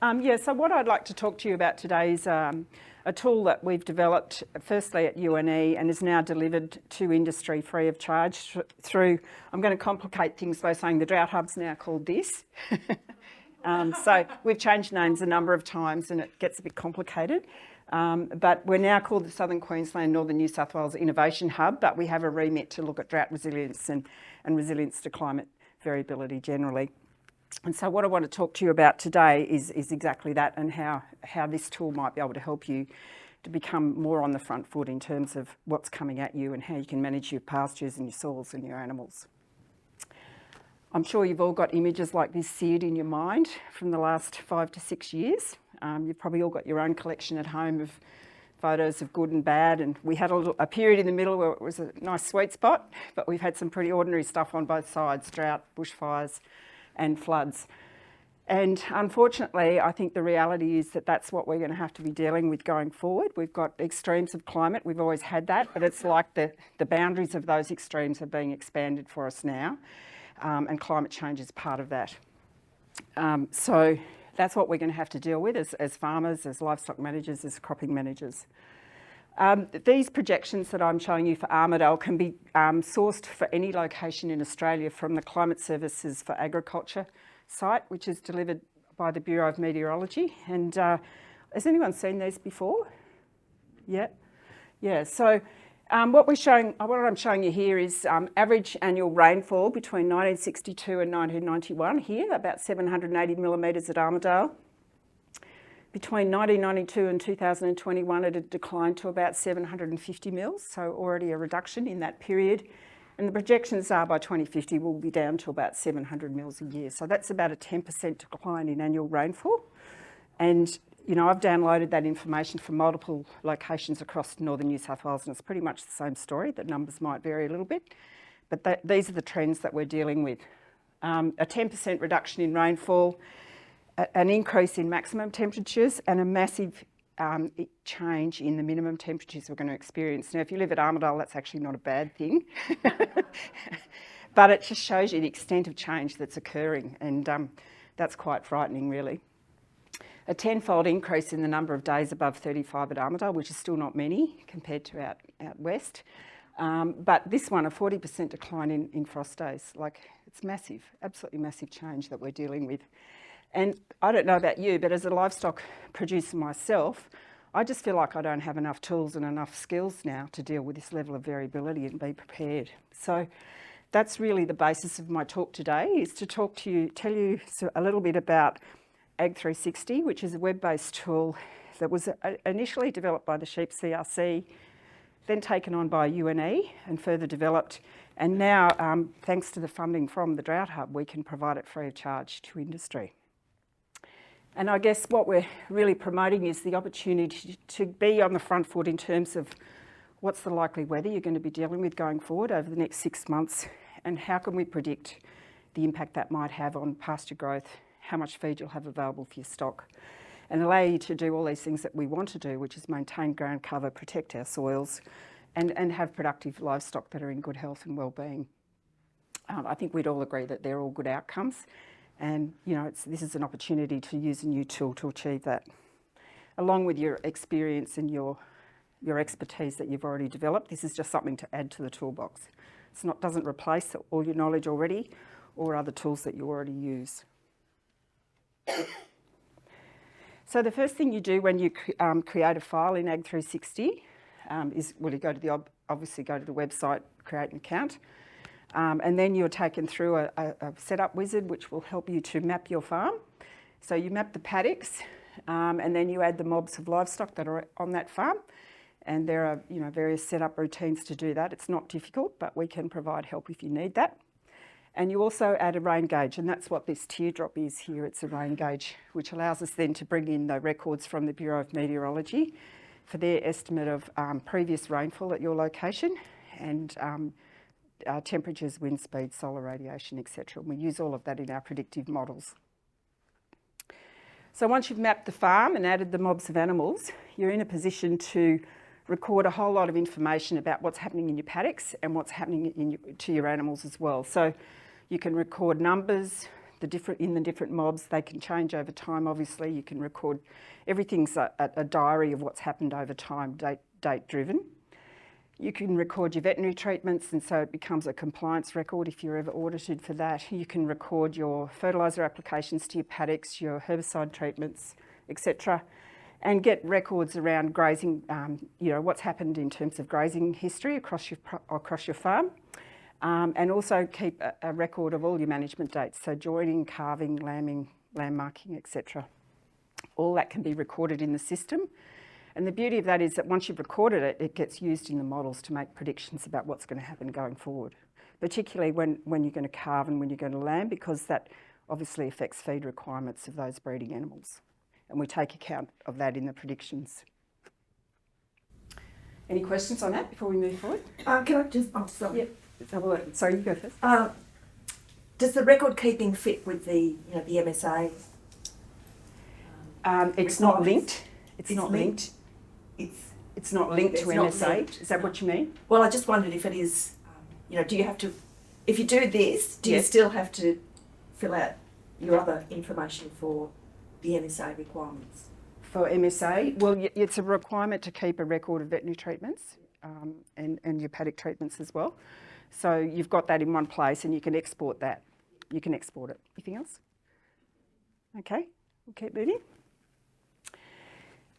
So what I'd like to talk to you about today is a tool that we've developed firstly at UNE and is now delivered to industry free of charge through, I'm going to complicate things by saying the Drought Hub's now called this. So we've changed names a number of times and it gets a bit complicated. But we're now called the Southern Queensland Northern New South Wales Innovation Hub, but we have a remit to look at drought resilience and resilience to climate variability generally. And so what I want to talk to you about today is exactly that, and how this tool might be able to help you to become more on the front foot in terms of what's coming at you and how you can manage your pastures and your soils and your animals. I'm sure you've all got images like this seared in your mind from the last 5 to 6 years. You've probably all got your own collection at home of photos of good and bad, and we had a period in the middle where it was a nice sweet spot, but we've had some pretty ordinary stuff on both sides: drought, bushfires and floods. And unfortunately, I think the reality is that that's what we're going to have to be dealing with going forward. We've got extremes of climate, we've always had that, but it's like the boundaries of those extremes are being expanded for us now, and climate change is part of that. So that's what we're going to have to deal with as farmers, as livestock managers, as cropping managers. These projections that I'm showing you for Armidale can be sourced for any location in Australia from the Climate Services for Agriculture site, which is delivered by the Bureau of Meteorology. And has anyone seen these before? Yeah? Yeah, so what I'm showing you here is average annual rainfall between 1962 and 1991 here, about 780 millimetres at Armidale. Between 1992 and 2021, it had declined to about 750 mils, so already a reduction in that period. And the projections are by 2050 we'll be down to about 700 mils a year. So that's about a 10% decline in annual rainfall. And, you know, I've downloaded that information from multiple locations across northern New South Wales, and it's pretty much the same story. The numbers might vary a little bit, but these are the trends that we're dealing with. A 10% reduction in rainfall, an increase in maximum temperatures, and a massive change in the minimum temperatures we're going to experience. Now, if you live at Armidale, that's actually not a bad thing, but it just shows you the extent of change that's occurring, and that's quite frightening, really. A tenfold increase in the number of days above 35 at Armidale, which is still not many compared to out west. But this one, a 40% decline in frost days. Like, it's massive, absolutely massive change that we're dealing with. And I don't know about you, but as a livestock producer myself, I just feel like I don't have enough tools and enough skills now to deal with this level of variability and be prepared. So that's really the basis of my talk today, is to tell you a little bit about Ag 360, which is a web-based tool that was initially developed by the sheep CRC, then taken on by UNE and further developed. And now, thanks to the funding from the Drought Hub, we can provide it free of charge to industry. And I guess what we're really promoting is the opportunity to be on the front foot in terms of what's the likely weather you're going to be dealing with going forward over the next 6 months, and how can we predict the impact that might have on pasture growth, how much feed you'll have available for your stock, and allow you to do all these things that we want to do, which is maintain ground cover, protect our soils, and have productive livestock that are in good health and well-being. I think we'd all agree that they're all good outcomes. And, you know, this is an opportunity to use a new tool to achieve that, along with your experience and your expertise that you've already developed. This is just something to add to the toolbox. Doesn't replace all your knowledge already or other tools that you already use. So the first thing you do when you create a file in Ag 360 is, well, you obviously go to the website, create an account. And then you're taken through a setup wizard which will help you to map your farm. So you map the paddocks, and then you add the mobs of livestock that are on that farm. And there are, you know, various setup routines to do that. It's not difficult, but we can provide help if you need that. And you also add a rain gauge, and that's what this teardrop is here. It's a rain gauge, which allows us then to bring in the records from the Bureau of Meteorology for their estimate of previous rainfall at your location, and temperatures, wind speed, solar radiation, etc. We use all of that in our predictive models. So once you've mapped the farm and added the mobs of animals, you're in a position to record a whole lot of information about what's happening in your paddocks and what's happening to your animals as well. So you can record numbers, in the different mobs. They can change over time, obviously. You can record, everything's a diary of what's happened over time, date driven. You can record your veterinary treatments, and so it becomes a compliance record if you're ever audited for that. You can record your fertiliser applications to your paddocks, your herbicide treatments, etc., and get records around grazing, what's happened in terms of grazing history across your farm, and also keep a record of all your management dates, so joining, calving, lambing, lamb marking, etc. All that can be recorded in the system. And the beauty of that is that once you've recorded it, it gets used in the models to make predictions about what's going to happen going forward, particularly when you're going to calve and when you're going to lamb, because that obviously affects feed requirements of those breeding animals. And we take account of that in the predictions. Any questions on that before we move forward? Can I just, sorry. Yeah. Sorry, you go first. Does the record keeping fit with the MSA? It's not linked. It's not linked. It's not linked to MSA. Is that what you mean? Well, I just wondered if it is, do you have to, if you do this, do you still have to fill out your other information for the MSA requirements? For MSA, well, it's a requirement to keep a record of veterinary treatments and your paddock treatments as well. So you've got that in one place and you can export that. You can export it. Anything else? Okay, we'll keep moving.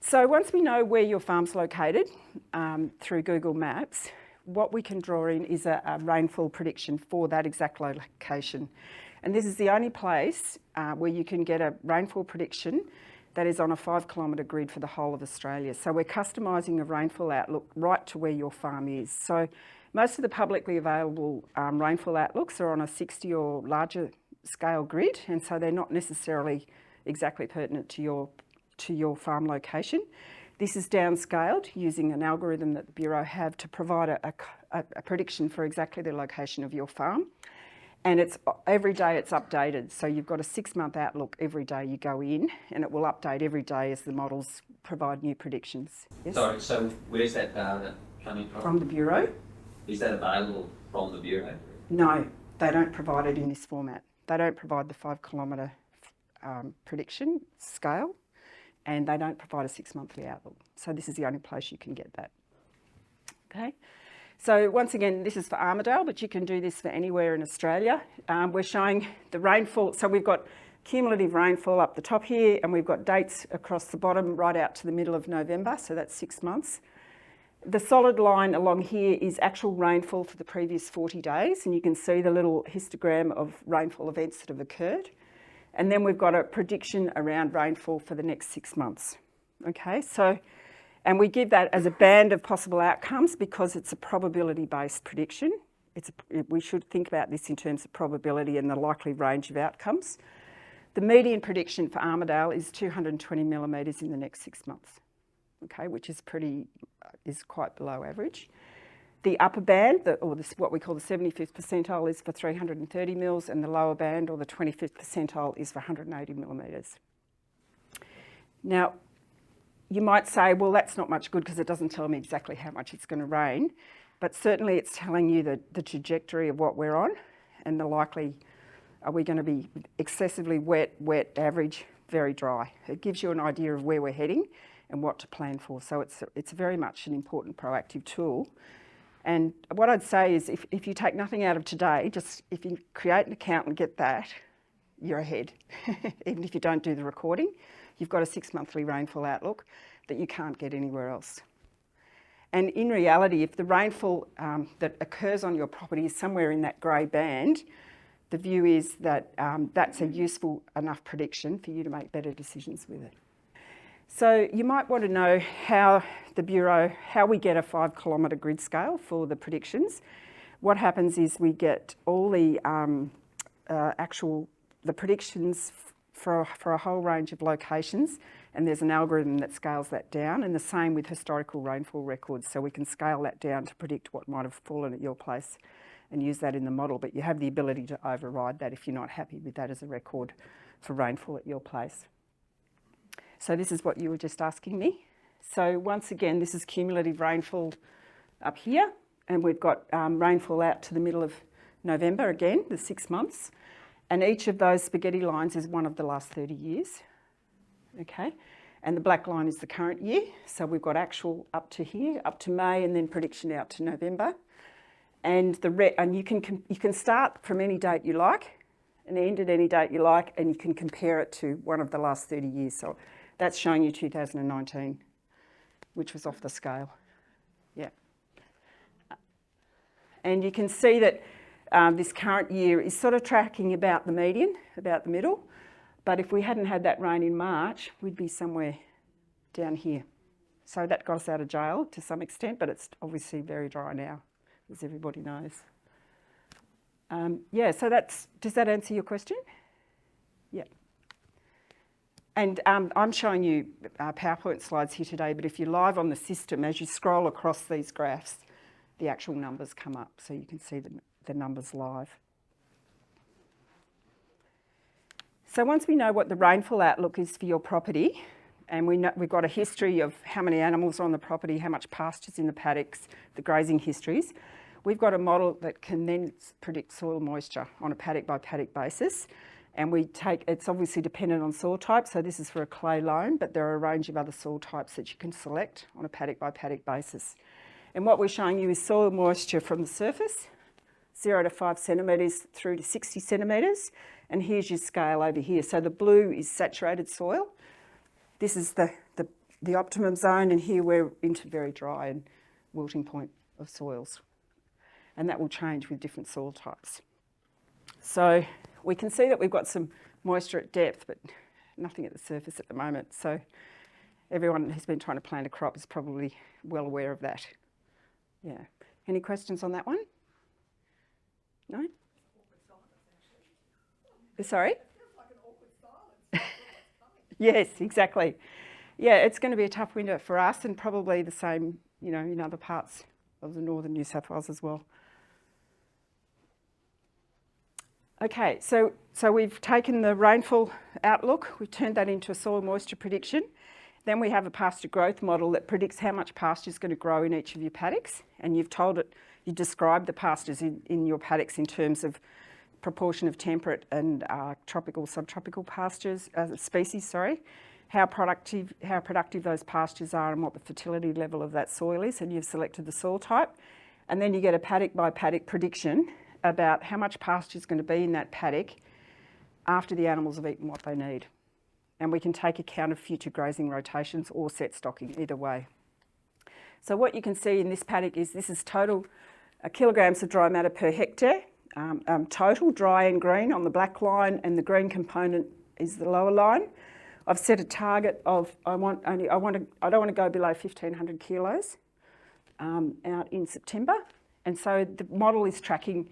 So once we know where your farm's located through Google Maps, what we can draw in is a rainfall prediction for that exact location. And this is the only place where you can get a rainfall prediction that is on a 5-kilometre grid for the whole of Australia. So we're customising a rainfall outlook right to where your farm is. So most of the publicly available rainfall outlooks are on a 60 or larger scale grid, and so they're not necessarily exactly pertinent to your farm location. This is downscaled using an algorithm that the Bureau have to provide a prediction for exactly the location of your farm. And every day it's updated. So you've got a 6-month outlook every day you go in, and it will update every day as the models provide new predictions. Yes? Sorry, so where's that data coming from? From the Bureau. Is that available from the Bureau? No, they don't provide it in this format. They don't provide the 5-kilometre prediction scale, and they don't provide a 6-monthly outlook. So this is the only place you can get that. Okay. So once again, this is for Armidale, but you can do this for anywhere in Australia. We're showing the rainfall. So we've got cumulative rainfall up the top here, and we've got dates across the bottom right out to the middle of November. So that's 6 months. The solid line along here is actual rainfall for the previous 40 days. And you can see the little histogram of rainfall events that have occurred. And then we've got a prediction around rainfall for the next 6 months. Okay, so, and we give that as a band of possible outcomes because it's a probability-based prediction. We should think about this in terms of probability and the likely range of outcomes. The median prediction for Armidale is 220 millimetres in the next 6 months, okay, which is quite below average. The upper band, what we call the 75th percentile, is for 330 mils, and the lower band, or the 25th percentile, is for 180 millimetres. Now, you might say, well, that's not much good because it doesn't tell me exactly how much it's going to rain, but certainly it's telling you the trajectory of what we're on and the likely, are we going to be excessively wet, average, very dry. It gives you an idea of where we're heading and what to plan for. So it's very much an important proactive tool. And what I'd say is if you take nothing out of today, just if you create an account and get that, you're ahead. Even if you don't do the recording, you've got a 6-monthly rainfall outlook that you can't get anywhere else. And in reality, if the rainfall that occurs on your property is somewhere in that grey band, the view is that that's a useful enough prediction for you to make better decisions with it. So you might want to know how the Bureau, how we get a 5-kilometre grid scale for the predictions. What happens is we get all the the predictions for a whole range of locations, and there's an algorithm that scales that down, and the same with historical rainfall records. So we can scale that down to predict what might have fallen at your place and use that in the model, but you have the ability to override that if you're not happy with that as a record for rainfall at your place. So this is what you were just asking me. So once again, this is cumulative rainfall up here, and we've got rainfall out to the middle of November again, the 6 months. And each of those spaghetti lines is one of the last 30 years, okay? And the black line is the current year. So we've got actual up to here, up to May, and then prediction out to November. And you can start from any date you like and end at any date you like, and you can compare it to one of the last 30 years. So that's showing you 2019, which was off the scale. Yeah. And you can see that this current year is sort of tracking about the median, about the middle. But if we hadn't had that rain in March, we'd be somewhere down here. So that got us out of jail to some extent, but it's obviously very dry now, as everybody knows. Yeah, so does that answer your question? Yeah. And I'm showing you PowerPoint slides here today, but if you're live on the system, as you scroll across these graphs, the actual numbers come up, so you can see the numbers live. So once we know what the rainfall outlook is for your property, and we've got a history of how many animals are on the property, how much pasture's in the paddocks, the grazing histories, we've got a model that can then predict soil moisture on a paddock by paddock basis. And it's obviously dependent on soil type, so this is for a clay loam, but there are a range of other soil types that you can select on a paddock by paddock basis. And what we're showing you is soil moisture from the surface, 0 to 5 centimetres through to 60 centimetres. And here's your scale over here. So the blue is saturated soil. This is the optimum zone, and here we're into very dry and wilting point of soils. And that will change with different soil types. So we can see that we've got some moisture at depth, but nothing at the surface at the moment. So everyone who's been trying to plant a crop is probably well aware of that. Yeah. Any questions on that one? No? Sorry? Yes, exactly. Yeah, it's going to be a tough winter for us, and probably the same, in other parts of the northern New South Wales as well. Okay, so we've taken the rainfall outlook, we've turned that into a soil moisture prediction. Then we have a pasture growth model that predicts how much pasture is going to grow in each of your paddocks, and you've described the pastures in your paddocks in terms of proportion of temperate and tropical, subtropical pastures, species, how productive those pastures are and what the fertility level of that soil is, and you've selected the soil type. And then you get a paddock by paddock prediction about how much pasture is going to be in that paddock after the animals have eaten what they need. And we can take account of future grazing rotations or set stocking, either way. So what you can see in this paddock is this is total kilograms of dry matter per hectare, total dry and green on the black line, and the green component is the lower line. I've set a target of I don't want to go below 1,500 kilos out in September, and so the model is tracking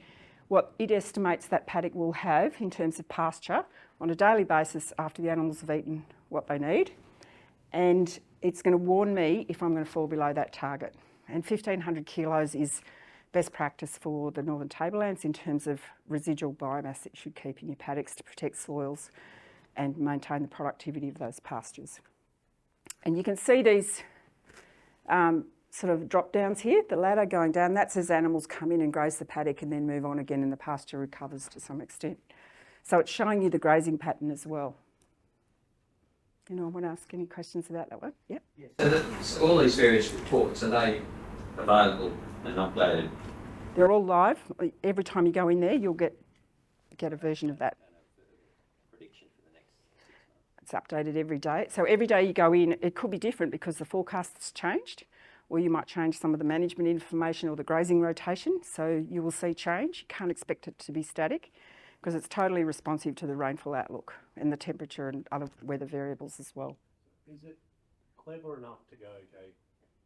what it estimates that paddock will have in terms of pasture on a daily basis after the animals have eaten what they need, and it's going to warn me if I'm going to fall below that target. And 1,500 kilos is best practice for the northern tablelands in terms of residual biomass that you should keep in your paddocks to protect soils and maintain the productivity of those pastures. And you can see these sort of drop downs here, the ladder going down. That's as animals come in and graze the paddock and then move on again and the pasture recovers to some extent. So it's showing you the grazing pattern as well. I want to ask any questions about that one? Yep. Yeah. So all these various reports, are they available and updated? They're all live. Every time you go in there, you'll get a version of that. Prediction for the next 6 months. It's updated every day. So every day you go in, it could be different because the forecast's changed, or you might change some of the management information or the grazing rotation. So you will see change. You can't expect it to be static because it's totally responsive to the rainfall outlook and the temperature and other weather variables as well. Is it clever enough to go, okay,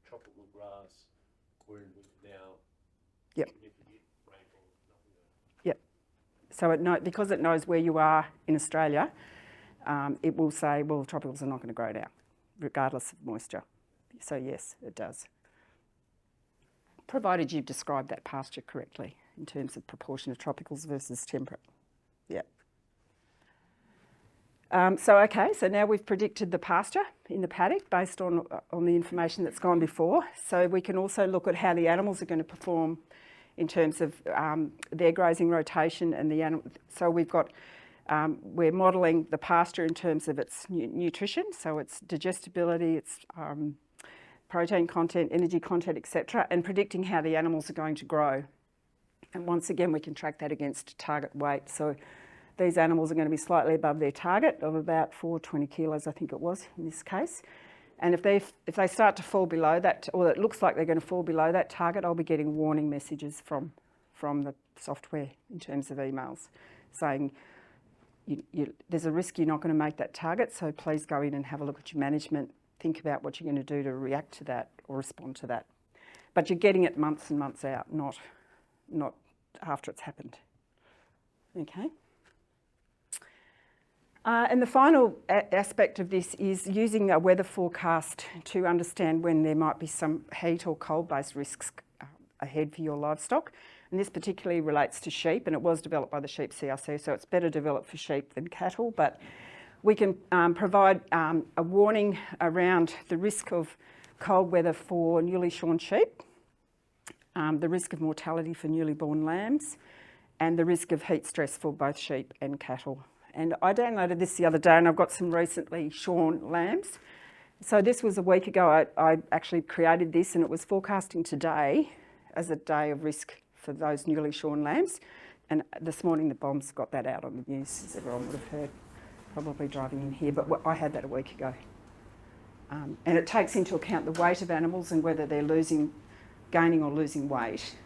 tropical grass, we're in winter now? Yep. If you get rainfall, nothing goes. Yep. So because it knows where you are in Australia, it will say, well, tropicals are not going to grow now, regardless of moisture. So yes, it does. Provided you've described that pasture correctly in terms of proportion of tropicals versus temperate. Yeah. So now we've predicted the pasture in the paddock based on the information that's gone before. So we can also look at how the animals are going to perform in terms of their grazing rotation and the animal. So we've got We're modelling the pasture in terms of its nutrition, so its digestibility, its protein content, energy content, etc., and predicting how the animals are going to grow. And once again, we can track that against target weight. So these animals are going to be slightly above their target of about 420 kilos, I think it was in this case. And if they start to fall below that, or it looks like they're going to fall below that target, I'll be getting warning messages from the software in terms of emails saying, there's a risk you're not going to make that target, so please go in and have a look at your management, think about what you're going to do to react to that or respond to that. But you're getting it months and months out, not after it's happened. Okay. And the final aspect of this is using a weather forecast to understand when there might be some heat or cold-based risks ahead for your livestock. And this particularly relates to sheep, and it was developed by the sheep CRC, so it's better developed for sheep than cattle. But we can provide a warning around the risk of cold weather for newly shorn sheep, the risk of mortality for newly born lambs, and the risk of heat stress for both sheep and cattle. And I downloaded this the other day, and I've got some recently shorn lambs. So this was a week ago. I actually created this, and it was forecasting today as a day of risk for those newly shorn lambs. And this morning the bombs got that out on the news, as everyone would have heard, probably driving in here, but I had that a week ago. And it takes into account the weight of animals and whether they're gaining or losing weight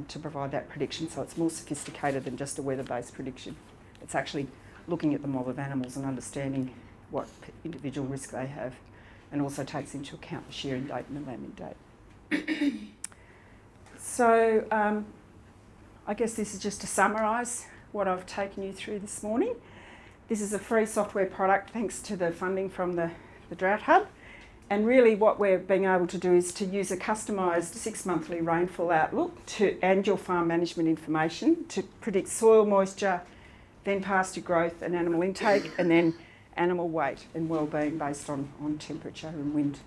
to provide that prediction. So it's more sophisticated than just a weather-based prediction. It's actually looking at the mob of animals and understanding what individual risk they have, and also takes into account the shearing date and the lambing date. So I guess this is just to summarise what I've taken you through this morning. This is a free software product thanks to the funding from the Drought Hub. And really what we're being able to do is to use a customised 6-monthly rainfall outlook and your farm management information to predict soil moisture, then pasture growth and animal intake, and then animal weight and well-being based on temperature and wind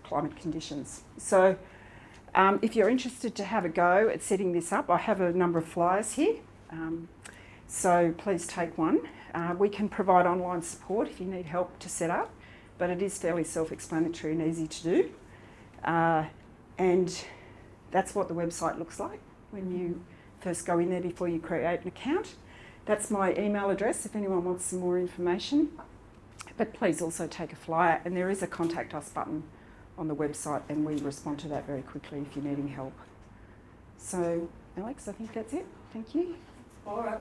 climate conditions. So if you're interested to have a go at setting this up, I have a number of flyers here, so please take one. We can provide online support if you need help to set up, but it is fairly self-explanatory and easy to do. And that's what the website looks like when you first go in there before you create an account. That's my email address if anyone wants some more information. But please also take a flyer, and there is a contact us button on the website, and we respond to that very quickly if you're needing help. So, Alex, I think that's it. Thank you. All right.